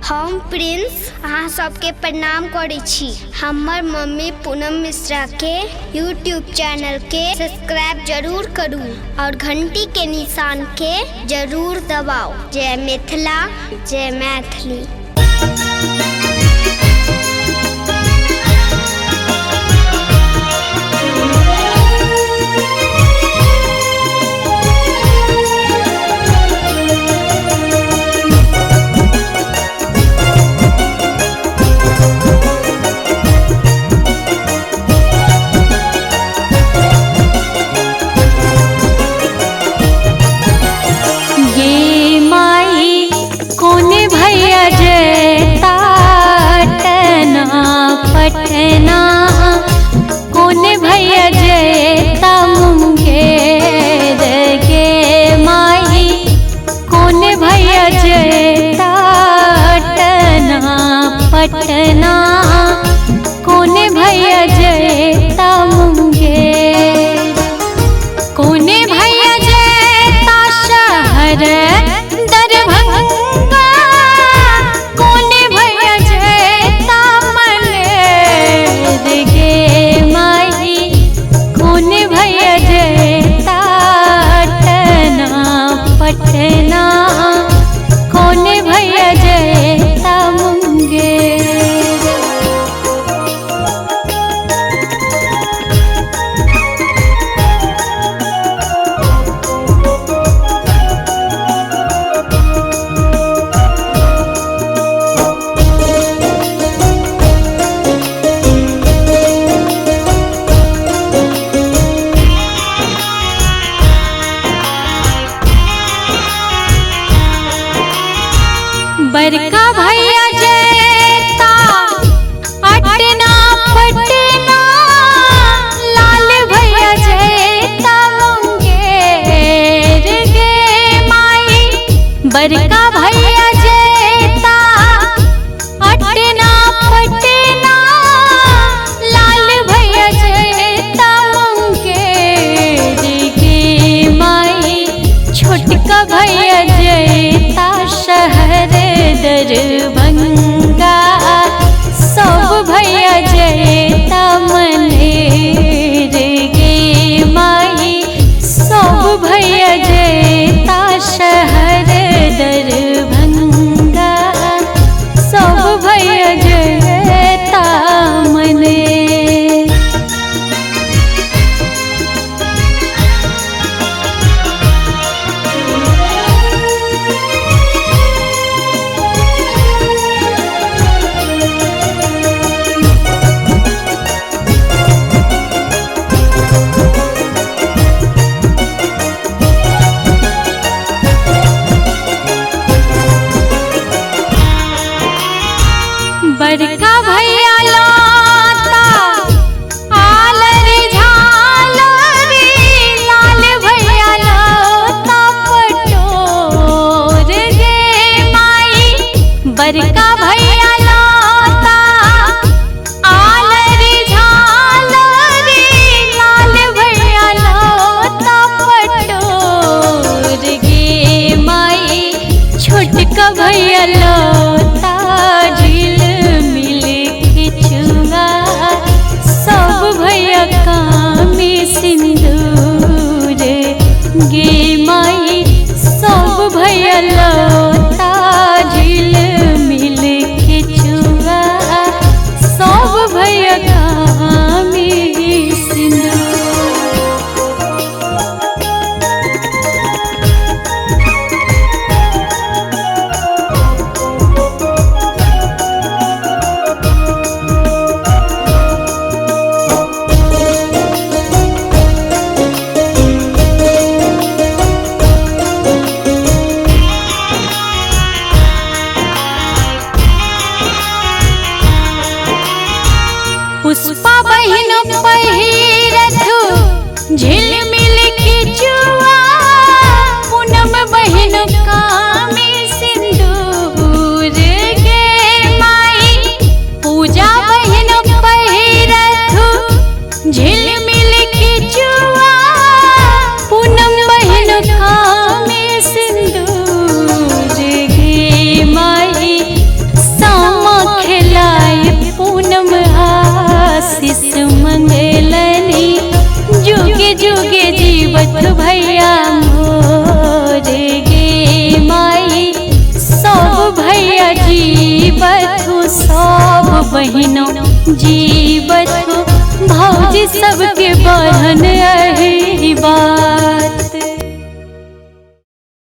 हम प्रिंस अहाँ सबके प्रणाम करै छी। हमर मम्मी पूनम मिश्रा के यूट्यूब चैनल के सब्सक्राइब जरूर करू और घंटी के निशान के जरूर दबाओ। जय मिथिला, जय मैथिली। पटना कौन भैया जयता मुंगेर गे माई, कौन भैया जयता पटना कौन भैया जयता मुंगेर, कौन भैया जयता शहर दरभंगा, कौन भैया जयता मनेर गे माई, कौन भैया जयता पटना कौन भैया जयता मुंगेर। बड़का भैया जयता अटना पटना, लाल भैया जयता मुंगेर गे माई, बड़का भैया जयता अटना पटना, लाल भैया जयता मुंगेर गे माई, छोटका भैया जयता शहर दरभंगा, सब भैया जयता मनेर गे माई, सब भैया जयता शहर दरभंगा, सब भैया जयता मनेर। बड़का भैया लाता आलरी झालरी, लाल भैया लाता पटोर गे माई, बड़का भैया लाता आलरी झालरी, लाल भैया लाता पटोर गे माई, छोटका भैया लाता सब भैया कामी सिंदूर गे माई, सब भैया लौटा झिल मिल के चुआ, सब भैया कामी सिंदूर। पुष्पा बहिन पहिरथु झिलमिल के जुआ, पूनम बहिन कामी सिंदूर गे माई, पूजा बहिन पहिरथु झिलमिल के जुआ, पूनम बहिन कामी सिंदूर गे माई, जीवथु सब बहिनों जीवथु भौजी सबके बहन अहिबा।